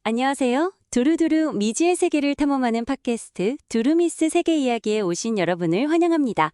안녕하세요. 두루두루 미지의 세계를 탐험하는 팟캐스트 두루미스 세계 이야기에 오신 여러분을 환영합니다.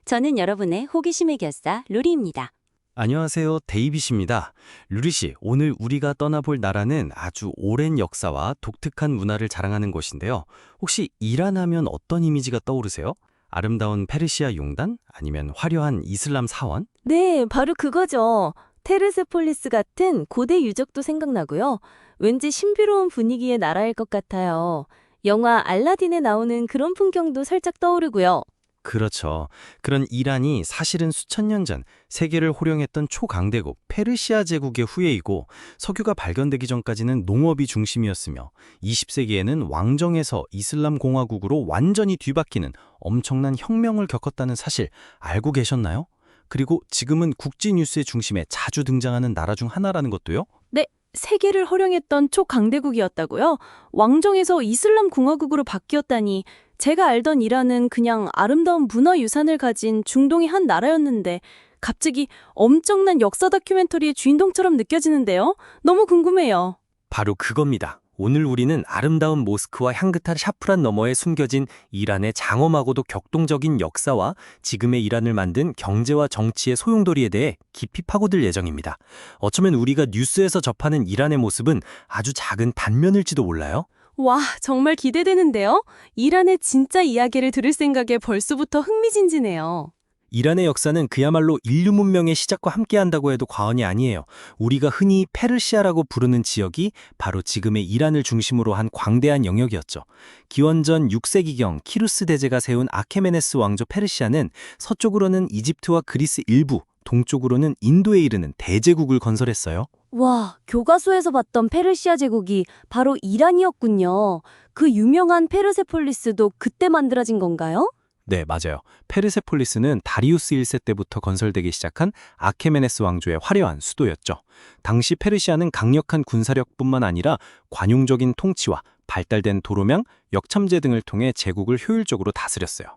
저는 여러분의 호기심의 결사 루리입니다. 안녕하세요. 데이빗입니다. 루리 씨, 오늘 우리가 떠나볼 나라는 아주 오랜 역사와 독특한 문화를 자랑하는 곳인데요. 혹시 이란 하면 어떤 이미지가 떠오르세요? 아름다운 페르시아 용단? 아니면 화려한 이슬람 사원? 네, 바로 그거죠. 테르세폴리스 같은 고대 유적도 생각나고요. 왠지 신비로운 분위기의 나라일 것 같아요. 영화 알라딘에 나오는 그런 풍경도 살짝 떠오르고요. 그렇죠. 그런 이란이 사실은 수천 년 전 세계를 호령했던 초강대국 페르시아 제국의 후예이고 석유가 발견되기 전까지는 농업이 중심이었으며 20세기에는 왕정에서 이슬람 공화국으로 완전히 뒤바뀌는 엄청난 혁명을 겪었다는 사실 알고 계셨나요? 그리고 지금은 국제 뉴스의 중심에 자주 등장하는 나라 중 하나라는 것도요? 네, 세계를 허령했던 초강대국이었다고요? 왕정에서 이슬람 공화국으로 바뀌었다니 제가 알던 이란은 그냥 아름다운 문화유산을 가진 중동의 한 나라였는데 갑자기 엄청난 역사 다큐멘터리의 주인공처럼 느껴지는데요? 너무 궁금해요. 바로 그겁니다. 오늘 우리는 아름다운 모스크와 향긋한 샤프란 너머에 숨겨진 이란의 장엄하고도 격동적인 역사와 지금의 이란을 만든 경제와 정치의 소용돌이에 대해 깊이 파고들 예정입니다. 어쩌면 우리가 뉴스에서 접하는 이란의 모습은 아주 작은 단면일지도 몰라요. 와, 정말 기대되는데요? 이란의 진짜 이야기를 들을 생각에 벌써부터 흥미진진해요. 이란의 역사는 그야말로 인류 문명의 시작과 함께한다고 해도 과언이 아니에요. 우리가 흔히 페르시아라고 부르는 지역이 바로 지금의 이란을 중심으로 한 광대한 영역이었죠. 기원전 6세기경 키루스 대제가 세운 아케메네스 왕조 페르시아는 서쪽으로는 이집트와 그리스 일부, 동쪽으로는 인도에 이르는 대제국을 건설했어요. 와, 교과서에서 봤던 페르시아 제국이 바로 이란이었군요. 그 유명한 페르세폴리스도 그때 만들어진 건가요? 네, 맞아요. 페르세폴리스는 다리우스 1세 때부터 건설되기 시작한 아케메네스 왕조의 화려한 수도였죠. 당시 페르시아는 강력한 군사력뿐만 아니라 관용적인 통치와 발달된 도로망, 역참제 등을 통해 제국을 효율적으로 다스렸어요.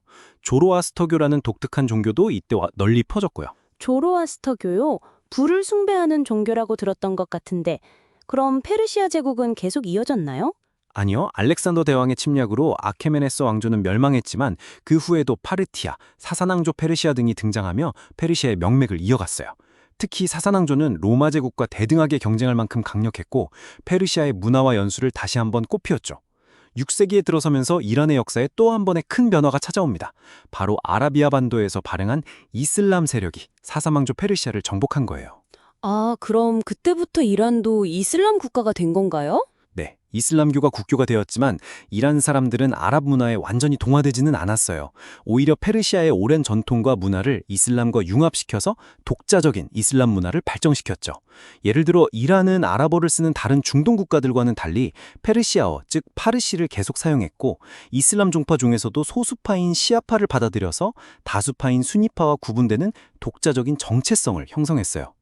조로아스터교라는 독특한 종교도 이때 널리 퍼졌고요. 조로아스터교요? 불을 숭배하는 종교라고 들었던 것 같은데 그럼 페르시아 제국은 계속 이어졌나요? 아니요, 알렉산더 대왕의 침략으로 아케메네스 왕조는 멸망했지만 그 후에도 파르티아, 사산왕조 페르시아 등이 등장하며 페르시아의 명맥을 이어갔어요. 특히 사산왕조는 로마 제국과 대등하게 경쟁할 만큼 강력했고 페르시아의 문화와 연수를 다시 한번 꽃피웠죠. 6세기에 들어서면서 이란의 역사에 또 한 번의 큰 변화가 찾아옵니다. 바로 아라비아 반도에서 발행한 이슬람 세력이 사사왕조 페르시아를 정복한 거예요. 아, 그럼 그때부터 이란도 이슬람 국가가 된 건가요? 네, 이슬람교가 국교가 되었지만 이란 사람들은 아랍 문화에 완전히 동화되지는 않았어요. 오히려 페르시아의 오랜 전통과 문화를 이슬람과 융합시켜서 독자적인 이슬람 문화를 발전시켰죠. 예를 들어 이란은 아랍어를 쓰는 다른 중동 국가들과는 달리 페르시아어, 즉 파르시를 계속 사용했고 이슬람 종파 중에서도 소수파인 시아파를 받아들여서 다수파인 수니파와 구분되는 독자적인 정체성을 형성했어요.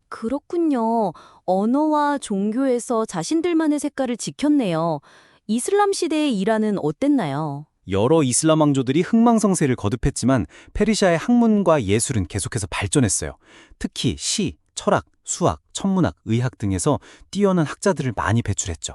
그렇군요. 언어와 종교에서 자신들만의 색깔을 지켰네요. 이슬람 시대의 이란은 어땠나요? 여러 이슬람 왕조들이 흥망성쇠를 거듭했지만 페르시아의 학문과 예술은 계속해서 발전했어요. 특히 시, 철학, 수학, 천문학, 의학 등에서 뛰어난 학자들을 많이 배출했죠.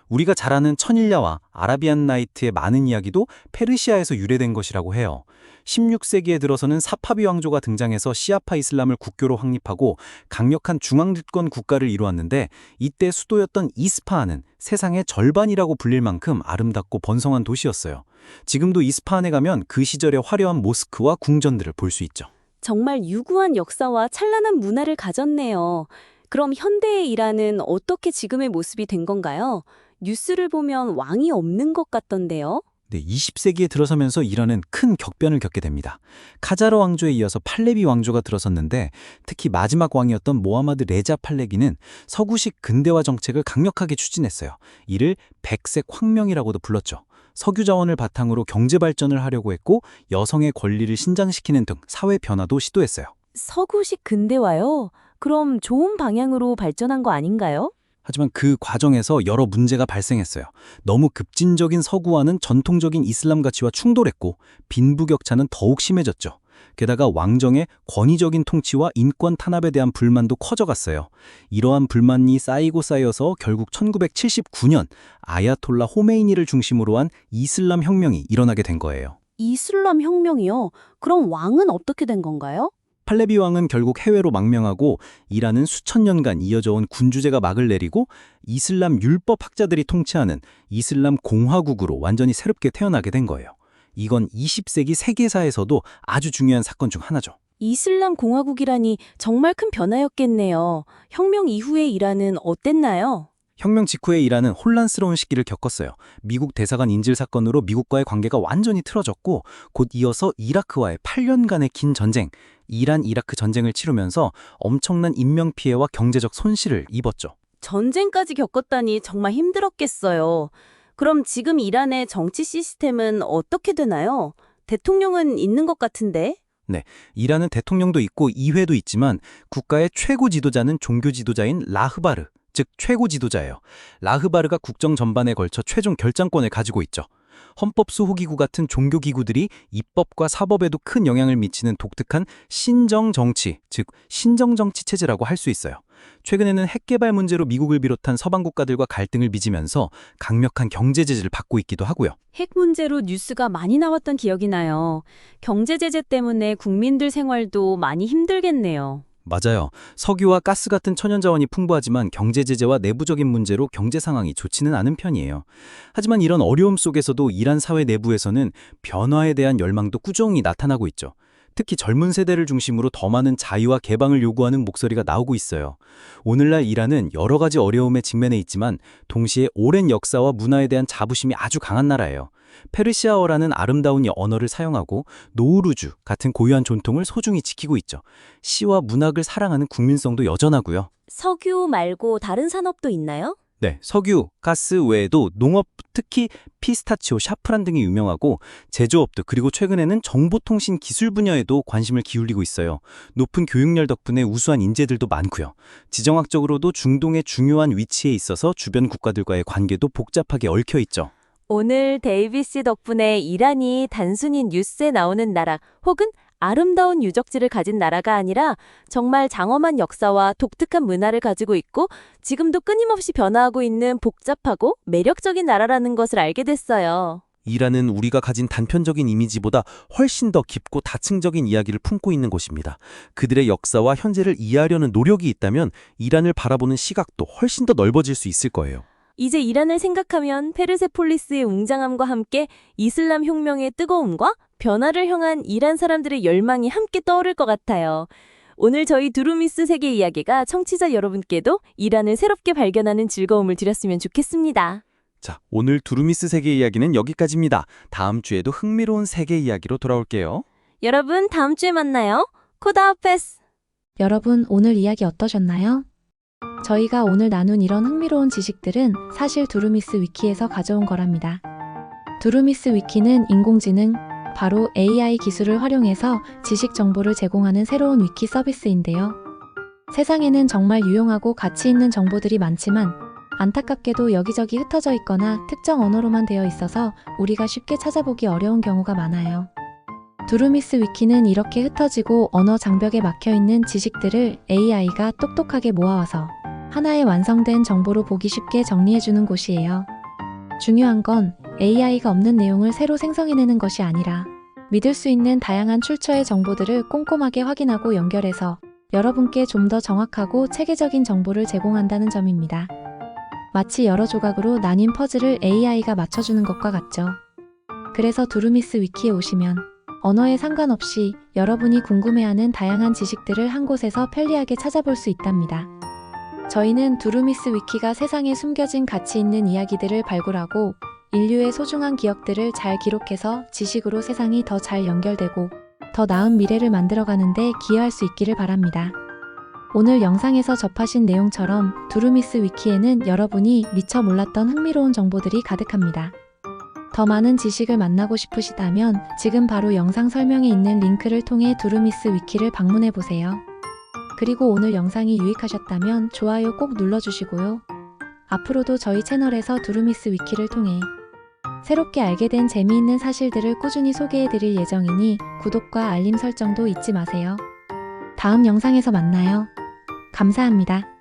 우리가 잘 아는 천일야와 아라비안 나이트의 많은 이야기도 페르시아에서 유래된 것이라고 해요. 16세기에 들어서는 사파비 왕조가 등장해서 시아파 이슬람을 국교로 확립하고 강력한 중앙집권 국가를 이루었는데 이때 수도였던 이스파한은 세상의 절반이라고 불릴 만큼 아름답고 번성한 도시였어요. 지금도 이스파한에 가면 그 시절의 화려한 모스크와 궁전들을 볼 수 있죠. 정말 유구한 역사와 찬란한 문화를 가졌네요. 그럼 현대의 이란은 어떻게 지금의 모습이 된 건가요? 뉴스를 보면 왕이 없는 것 같던데요. 네, 20세기에 들어서면서 이란은 큰 격변을 겪게 됩니다. 카자르 왕조에 이어서 팔레비 왕조가 들어섰는데 특히 마지막 왕이었던 모하마드 레자 팔레비는 서구식 근대화 정책을 강력하게 추진했어요. 이를 백색 혁명이라고도 불렀죠. 석유 자원을 바탕으로 경제 발전을 하려고 했고 여성의 권리를 신장시키는 등 사회 변화도 시도했어요. 서구식 근대화요? 그럼 좋은 방향으로 발전한 거 아닌가요? 하지만 그 과정에서 여러 문제가 발생했어요. 너무 급진적인 서구화는 전통적인 이슬람 가치와 충돌했고 빈부격차는 더욱 심해졌죠. 게다가 왕정의 권위적인 통치와 인권 탄압에 대한 불만도 커져갔어요. 이러한 불만이 쌓이고 쌓여서 결국 1979년 아야톨라 호메이니를 중심으로 한 이슬람 혁명이 일어나게 된 거예요. 이슬람 혁명이요? 그럼 왕은 어떻게 된 건가요? 팔레비 왕은 결국 해외로 망명하고 이란은 수천 년간 이어져 온 군주제가 막을 내리고 이슬람 율법 학자들이 통치하는 이슬람 공화국으로 완전히 새롭게 태어나게 된 거예요. 이건 20세기 세계사에서도 아주 중요한 사건 중 하나죠. 이슬람 공화국이라니 정말 큰 변화였겠네요. 혁명 이후의 이란은 어땠나요? 혁명 직후에 이란은 혼란스러운 시기를 겪었어요. 미국 대사관 인질 사건으로 미국과의 관계가 완전히 틀어졌고 곧 이어서 이라크와의 8년간의 긴 전쟁, 이란-이라크 전쟁을 치르면서 엄청난 인명피해와 경제적 손실을 입었죠. 전쟁까지 겪었다니 정말 힘들었겠어요. 그럼 지금 이란의 정치 시스템은 어떻게 되나요? 대통령은 있는 것 같은데? 이란은 대통령도 있고 의회도 있지만 국가의 최고 지도자는 종교 지도자인 라흐바르, 즉 최고 지도자예요. 라흐바르가 국정 전반에 걸쳐 최종 결정권을 가지고 있죠. 헌법 수호기구 같은 종교기구들이 입법과 사법에도 큰 영향을 미치는 독특한 신정정치, 즉 신정정치 체제라고 할 수 있어요. 최근에는 핵개발 문제로 미국을 비롯한 서방 국가들과 갈등을 빚으면서 강력한 경제 제재를 받고 있기도 하고요. 핵 문제로 뉴스가 많이 나왔던 기억이 나요. 경제 제재 때문에 국민들 생활도 많이 힘들겠네요. 맞아요. 석유와 가스 같은 천연자원이 풍부하지만 경제 제재와 내부적인 문제로 경제 상황이 좋지는 않은 편이에요. 하지만 이런 어려움 속에서도 이란 사회 내부에서는 변화에 대한 열망도 꾸준히 나타나고 있죠. 특히 젊은 세대를 중심으로 더 많은 자유와 개방을 요구하는 목소리가 나오고 있어요. 오늘날 이란은 여러 가지 어려움에 직면해 있지만 동시에 오랜 역사와 문화에 대한 자부심이 아주 강한 나라예요. 페르시아어라는 아름다운 언어를 사용하고 노우루주 같은 고유한 전통을 소중히 지키고 있죠. 시와 문학을 사랑하는 국민성도 여전하고요. 석유 말고 다른 산업도 있나요? 네, 석유, 가스 외에도 농업, 특히 피스타치오, 샤프란 등이 유명하고 제조업도 그리고 최근에는 정보통신 기술 분야에도 관심을 기울이고 있어요. 높은 교육열 덕분에 우수한 인재들도 많고요. 지정학적으로도 중동의 중요한 위치에 있어서 주변 국가들과의 관계도 복잡하게 얽혀 있죠. 오늘 데이비 씨 덕분에 이란이 단순히 뉴스에 나오는 나라 혹은 아름다운 유적지를 가진 나라가 아니라 정말 장엄한 역사와 독특한 문화를 가지고 있고 지금도 끊임없이 변화하고 있는 복잡하고 매력적인 나라라는 것을 알게 됐어요. 이란은 우리가 가진 단편적인 이미지보다 훨씬 더 깊고 다층적인 이야기를 품고 있는 곳입니다. 그들의 역사와 현재를 이해하려는 노력이 있다면 이란을 바라보는 시각도 훨씬 더 넓어질 수 있을 거예요. 이제 이란을 생각하면 페르세폴리스의 웅장함과 함께 이슬람 혁명의 뜨거움과 변화를 향한 이란 사람들의 열망이 함께 떠오를 것 같아요. 오늘 저희 두루미스 세계 이야기가 청취자 여러분께도 이란을 새롭게 발견하는 즐거움을 드렸으면 좋겠습니다. 자, 오늘 두루미스 세계 이야기는 여기까지입니다. 다음 주에도 흥미로운 세계 이야기로 돌아올게요. 여러분 다음 주에 만나요. 코다하페스. 여러분, 오늘 이야기 어떠셨나요? 저희가 오늘 나눈 이런 흥미로운 지식들은 사실 두루미스 위키에서 가져온 거랍니다. 두루미스 위키는 인공지능, 바로 AI 기술을 활용해서 지식 정보를 제공하는 새로운 위키 서비스인데요. 세상에는 정말 유용하고 가치 있는 정보들이 많지만 안타깝게도 여기저기 흩어져 있거나 특정 언어로만 되어 있어서 우리가 쉽게 찾아보기 어려운 경우가 많아요. 두루미스 위키는 이렇게 흩어지고 언어 장벽에 막혀있는 지식들을 AI가 똑똑하게 모아와서 하나의 완성된 정보로 보기 쉽게 정리해주는 곳이에요. 중요한 건 AI가 없는 내용을 새로 생성해내는 것이 아니라 믿을 수 있는 다양한 출처의 정보들을 꼼꼼하게 확인하고 연결해서 여러분께 좀 더 정확하고 체계적인 정보를 제공한다는 점입니다. 마치 여러 조각으로 나뉜 퍼즐을 AI가 맞춰주는 것과 같죠. 그래서 두루미스 위키에 오시면 언어에 상관없이 여러분이 궁금해하는 다양한 지식들을 한 곳에서 편리하게 찾아볼 수 있답니다. 저희는 두루미스 위키가 세상에 숨겨진 가치 있는 이야기들을 발굴하고 인류의 소중한 기억들을 잘 기록해서 지식으로 세상이 더 잘 연결되고 더 나은 미래를 만들어가는데 기여할 수 있기를 바랍니다. 오늘 영상에서 접하신 내용처럼 두루미스 위키에는 여러분이 미처 몰랐던 흥미로운 정보들이 가득합니다. 더 많은 지식을 만나고 싶으시다면 지금 바로 영상 설명에 있는 링크를 통해 두루미스 위키를 방문해보세요. 그리고 오늘 영상이 유익하셨다면 좋아요 꼭 눌러주시고요. 앞으로도 저희 채널에서 두루미스 위키를 통해 새롭게 알게 된 재미있는 사실들을 꾸준히 소개해드릴 예정이니 구독과 알림 설정도 잊지 마세요. 다음 영상에서 만나요. 감사합니다.